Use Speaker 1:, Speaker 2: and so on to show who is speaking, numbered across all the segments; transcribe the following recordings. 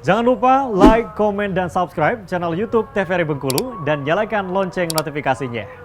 Speaker 1: Jangan lupa like, komen, dan subscribe channel YouTube TVRI Bengkulu dan nyalakan lonceng notifikasinya.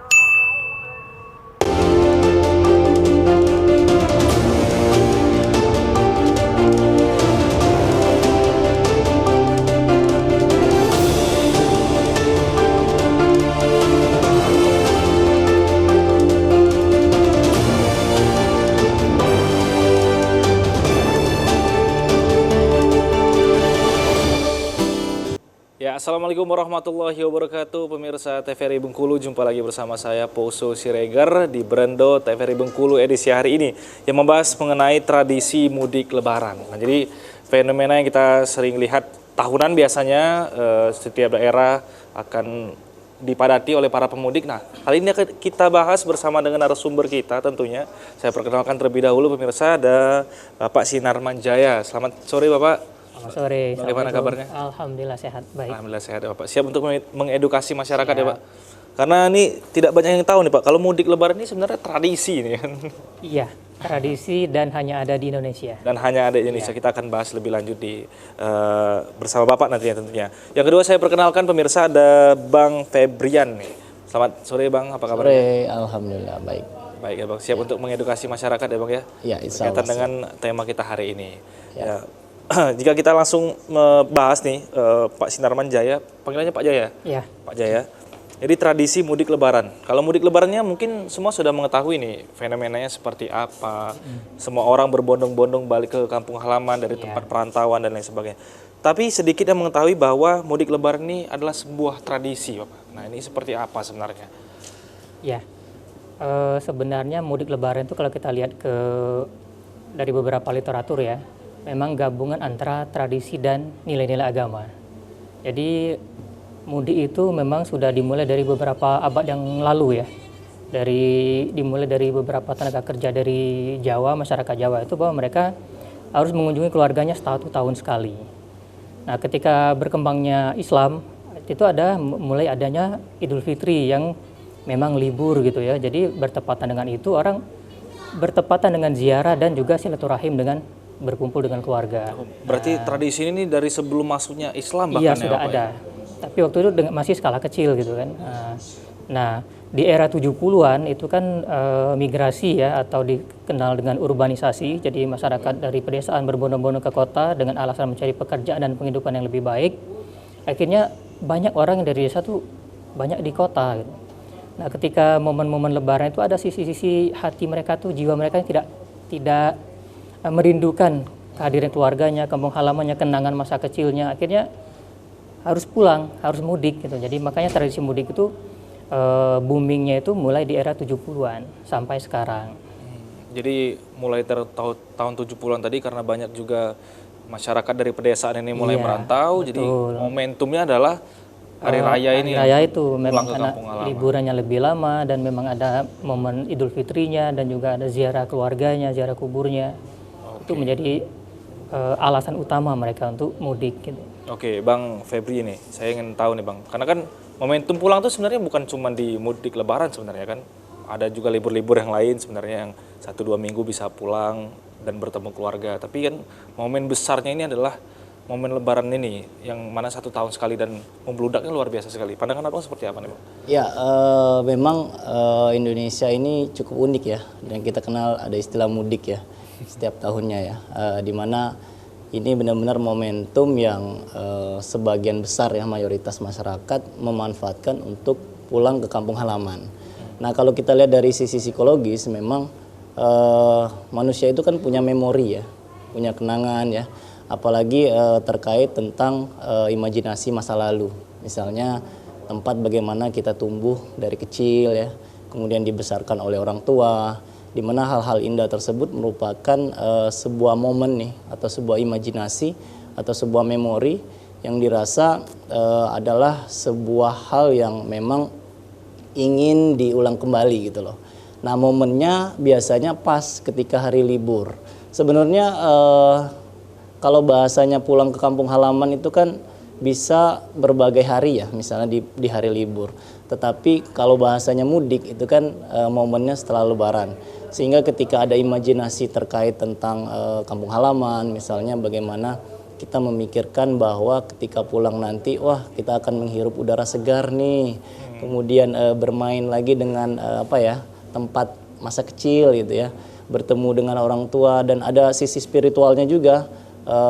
Speaker 2: Ya, Assalamualaikum warahmatullahi wabarakatuh. Pemirsa TVRI Bengkulu, jumpa lagi bersama saya Poso Siregar di Brando TVRI Bengkulu edisi hari ini yang membahas mengenai tradisi mudik lebaran. Nah, jadi fenomena yang kita sering lihat tahunan biasanya setiap daerah akan dipadati oleh para pemudik. Nah, kali ini akan kita bahas bersama dengan narasumber kita tentunya. Saya perkenalkan terlebih dahulu pemirsa, ada Bapak Sinarman Jaya. Selamat sore Bapak.
Speaker 3: Selamat sore.
Speaker 2: Bagaimana kabarnya?
Speaker 3: Alhamdulillah sehat, baik.
Speaker 2: Alhamdulillah sehat ya Pak. Siap untuk mengedukasi masyarakat ya Pak. Karena ini tidak banyak yang tahu nih Pak, kalau mudik lebaran ini sebenarnya tradisi nih kan.
Speaker 3: Iya, tradisi dan hanya ada di Indonesia.
Speaker 2: Dan hanya ada di Indonesia. Kita akan bahas lebih lanjut di bersama Bapak nantinya tentunya. Yang kedua saya perkenalkan pemirsa, ada Bang Febrian nih. Selamat sore Bang, apa kabar?
Speaker 4: Sore, alhamdulillah baik.
Speaker 2: Baik ya Bang, siap untuk mengedukasi masyarakat ya Bang ya.
Speaker 4: Ya, insya
Speaker 2: Berkaitan
Speaker 4: Allah.
Speaker 2: dengan tema kita hari ini. Ya. Jika kita langsung membahas nih, Pak Sinarman Jaya, panggilannya Pak Jaya?
Speaker 3: Iya.
Speaker 2: Pak Jaya. Jadi tradisi mudik lebaran. Kalau mudik lebarannya mungkin semua sudah mengetahui nih fenomenanya seperti apa. Semua orang berbondong-bondong balik ke kampung halaman dari tempat perantauan dan lain sebagainya. Tapi sedikit yang mengetahui bahwa mudik lebaran ini adalah sebuah tradisi, Bapak. Nah, ini seperti apa sebenarnya?
Speaker 3: Ya, sebenarnya mudik lebaran itu kalau kita lihat dari beberapa literatur ya, memang gabungan antara tradisi dan nilai-nilai agama. Jadi mudik itu memang sudah dimulai dari beberapa abad yang lalu ya. Dimulai dari beberapa tenaga kerja dari Jawa, masyarakat Jawa itu bahwa mereka harus mengunjungi keluarganya 1 tahun sekali. Nah, ketika berkembangnya Islam itu mulai adanya Idul Fitri yang memang libur gitu ya. Jadi bertepatan dengan itu orang bertepatan dengan ziarah dan juga silaturahim dengan berkumpul dengan keluarga.
Speaker 2: Berarti tradisi ini dari sebelum masuknya Islam bahkan
Speaker 3: Iya,
Speaker 2: ya,
Speaker 3: sudah
Speaker 2: Bapak,
Speaker 3: ada. Tapi waktu itu masih skala kecil gitu kan. Nah, di era 70-an itu kan migrasi ya atau dikenal dengan urbanisasi. Jadi masyarakat dari pedesaan berbondong-bondong ke kota dengan alasan mencari pekerjaan dan penghidupan yang lebih baik. Akhirnya banyak orang yang dari desa tuh banyak di kota gitu. Nah, ketika momen-momen lebaran itu ada sisi-sisi hati mereka tuh, jiwa mereka yang tidak merindukan kehadiran keluarganya, kampung halamannya, kenangan masa kecilnya, akhirnya harus pulang, harus mudik gitu. Jadi makanya tradisi mudik itu boomingnya itu mulai di era 70-an sampai sekarang.
Speaker 2: Jadi mulai tahun 70-an tadi karena banyak juga masyarakat dari pedesaan ini mulai merantau,
Speaker 3: betul.
Speaker 2: jadi momentumnya adalah hari raya ini.
Speaker 3: Hari raya itu memang
Speaker 2: ke
Speaker 3: karena
Speaker 2: kampung halaman.
Speaker 3: liburannya lebih lama dan memang ada momen Idul Fitrinya dan juga ada ziarah keluarganya, ziarah kuburnya. Itu menjadi alasan utama mereka untuk mudik gitu.
Speaker 2: Oke, Bang Febri ini, saya ingin tahu nih Bang, karena kan momentum pulang itu sebenarnya bukan cuma di mudik lebaran sebenarnya kan, ada juga libur-libur yang lain sebenarnya yang 1-2 minggu bisa pulang dan bertemu keluarga. Tapi kan momen besarnya ini adalah momen lebaran ini, yang mana 1 tahun sekali dan membludaknya luar biasa sekali. Pandangan Abang seperti apa nih Bang?
Speaker 4: Ya, memang Indonesia ini cukup unik ya, dan kita kenal ada istilah mudik ya setiap tahunnya ya, di mana ini benar-benar momentum yang sebagian besar ya mayoritas masyarakat memanfaatkan untuk pulang ke kampung halaman. Nah, kalau kita lihat dari sisi psikologis, memang manusia itu kan punya memori ya, punya kenangan ya. Apalagi terkait tentang imajinasi masa lalu. Misalnya tempat bagaimana kita tumbuh dari kecil ya, kemudian dibesarkan oleh orang tua, di mana hal-hal indah tersebut merupakan sebuah momen nih atau sebuah imajinasi atau sebuah memori yang dirasa adalah sebuah hal yang memang ingin diulang kembali gitu loh. Nah, momennya biasanya pas ketika hari libur. Sebenarnya kalau bahasanya pulang ke kampung halaman itu kan bisa berbagai hari ya, misalnya di hari libur. Tetapi kalau bahasanya mudik itu kan momennya setelah lebaran. Sehingga ketika ada imajinasi terkait tentang kampung halaman, misalnya bagaimana kita memikirkan bahwa ketika pulang nanti, wah kita akan menghirup udara segar nih, kemudian bermain lagi dengan tempat masa kecil gitu ya, bertemu dengan orang tua, dan ada sisi spiritualnya juga,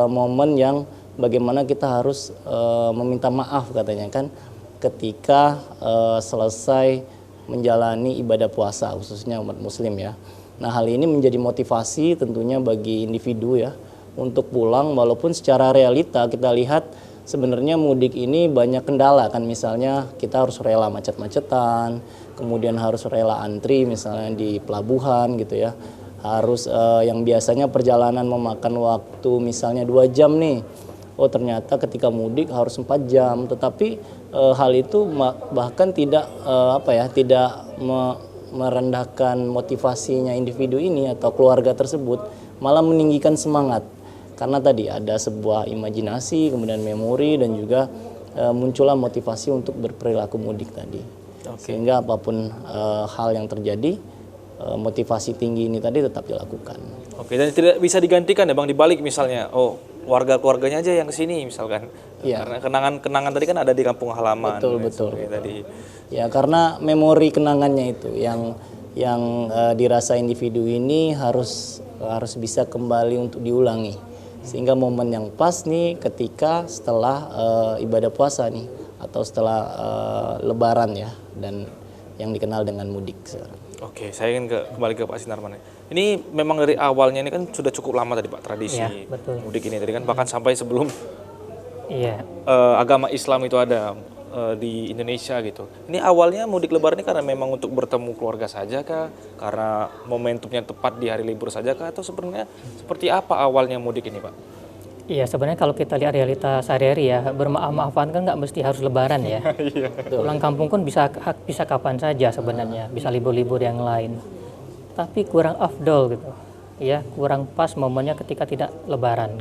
Speaker 4: momen yang bagaimana kita harus meminta maaf katanya kan, ketika selesai menjalani ibadah puasa khususnya umat muslim ya. Nah hal ini menjadi motivasi tentunya bagi individu ya, untuk pulang, walaupun secara realita kita lihat sebenarnya mudik ini banyak kendala kan, misalnya kita harus rela macet-macetan, kemudian harus rela antri misalnya di pelabuhan gitu ya, harus yang biasanya perjalanan memakan waktu misalnya 2 jam nih, oh ternyata ketika mudik harus 4 jam, tetapi hal itu bahkan tidak merendahkan motivasinya individu ini atau keluarga tersebut, malah meninggikan semangat. Karena tadi ada sebuah imajinasi, kemudian memori, dan juga muncullah motivasi untuk berperilaku mudik tadi. Sehingga apapun hal yang terjadi, motivasi tinggi ini tadi tetap dilakukan.
Speaker 2: Oke, dan tidak bisa digantikan ya Bang, dibalik misalnya, keluarganya aja yang kesini misalkan.
Speaker 4: Iya.
Speaker 2: Karena kenangan tadi kan ada di kampung halaman.
Speaker 4: Betul.
Speaker 2: Tadi.
Speaker 4: Ya karena memori kenangannya itu yang dirasa individu ini harus bisa kembali untuk diulangi. Sehingga momen yang pas nih ketika setelah ibadah puasa nih, atau setelah lebaran ya, dan yang dikenal dengan mudik sekarang.
Speaker 2: Oke, saya ingin kembali ke Pak Sinarman. Ini memang dari awalnya ini kan sudah cukup lama tadi Pak, tradisi
Speaker 3: betul.
Speaker 2: mudik ini tadi kan, bahkan sampai sebelum
Speaker 3: Iya.
Speaker 2: agama Islam itu ada di Indonesia gitu. Ini awalnya mudik lebaran ini karena memang untuk bertemu keluarga saja kah? Karena momentumnya tepat di hari libur saja kah? Atau sebenarnya seperti apa awalnya mudik ini Pak?
Speaker 3: Iya, sebenarnya kalau kita lihat realitas sehari-hari ya, bermaaf-maafan kan nggak mesti harus lebaran ya. Pulang kampung kan bisa kapan saja sebenarnya, bisa libur-libur yang lain. Tapi kurang afdol gitu, ya kurang pas momennya ketika tidak lebaran.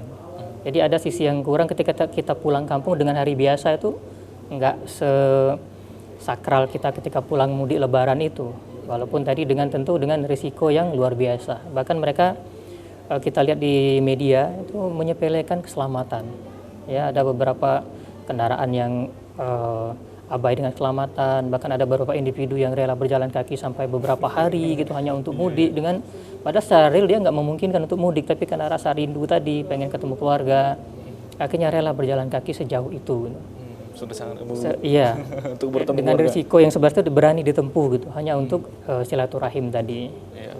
Speaker 3: Jadi ada sisi yang kurang ketika kita pulang kampung dengan hari biasa itu nggak sakral kita ketika pulang mudik lebaran itu. Walaupun tadi tentu dengan risiko yang luar biasa. Bahkan mereka kita lihat di media itu menyepelekan keselamatan. Ya, ada beberapa kendaraan yang abai dengan keselamatan, bahkan ada beberapa individu yang rela berjalan kaki sampai beberapa hari gitu hanya untuk mudik, dengan padahal secara real dia nggak memungkinkan untuk mudik, tapi karena rasa rindu tadi pengen ketemu keluarga, akhirnya rela berjalan kaki sejauh itu.
Speaker 2: Sudah sangat
Speaker 3: iya.
Speaker 2: untuk bertemu
Speaker 3: dengan
Speaker 2: keluarga.
Speaker 3: risiko yang sebenarnya berani ditempuh gitu, hanya untuk silaturahim tadi.
Speaker 2: Iya.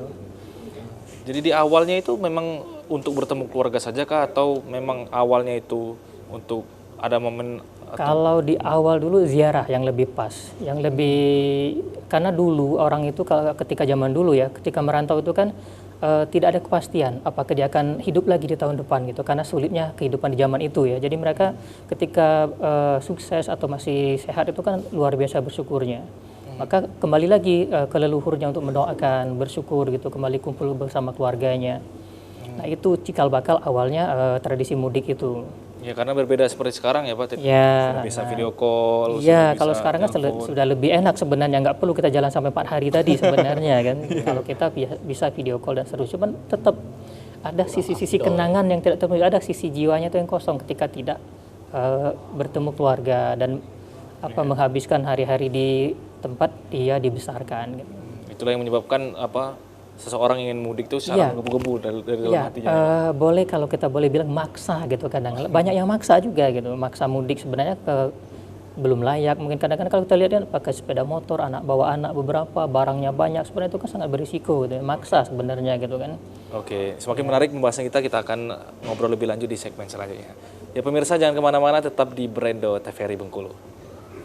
Speaker 2: Jadi di awalnya itu memang untuk bertemu keluarga saja kah, atau memang awalnya itu untuk ada momen?
Speaker 3: Kalau di awal dulu ziarah yang lebih pas, yang lebih, karena dulu orang itu ketika zaman dulu ya, ketika merantau itu kan tidak ada kepastian apakah dia akan hidup lagi di tahun depan gitu, karena sulitnya kehidupan di zaman itu ya. Jadi mereka ketika sukses atau masih sehat itu kan luar biasa bersyukurnya. Maka kembali lagi ke leluhurnya untuk mendoakan, bersyukur gitu, kembali kumpul bersama keluarganya. Nah itu cikal bakal awalnya tradisi mudik itu.
Speaker 2: Ya karena berbeda seperti sekarang ya Pak.
Speaker 3: Ya,
Speaker 2: sudah bisa video call.
Speaker 3: Iya, kalau sekarang kan sudah lebih enak sebenarnya, nggak perlu kita jalan sampai 4 hari tadi sebenarnya kan. Kalau kita bisa video call dan seterusnya, cuman tetap ada sisi-sisi kenangan yang tidak terpenuhi, ada sisi jiwanya itu yang kosong ketika tidak bertemu keluarga dan menghabiskan hari-hari di tempat dia dibesarkan. Gitu.
Speaker 2: Itulah yang menyebabkan seseorang ingin mudik itu secara menggebu-gebu dari dalam hatinya.
Speaker 3: Boleh kalau kita boleh bilang maksa gitu kadang. Banyak yang maksa juga gitu, maksa mudik sebenarnya belum layak. Mungkin kadang-kadang kalau kita lihat kan pakai sepeda motor, bawa anak beberapa, barangnya banyak, sebenarnya itu kan sangat berisiko gitu. Maksa sebenarnya gitu kan.
Speaker 2: Oke, semakin menarik pembahasan kita akan ngobrol lebih lanjut di segmen selanjutnya. Ya pemirsa jangan kemana-mana, tetap di Brendo TVRI Bengkulu.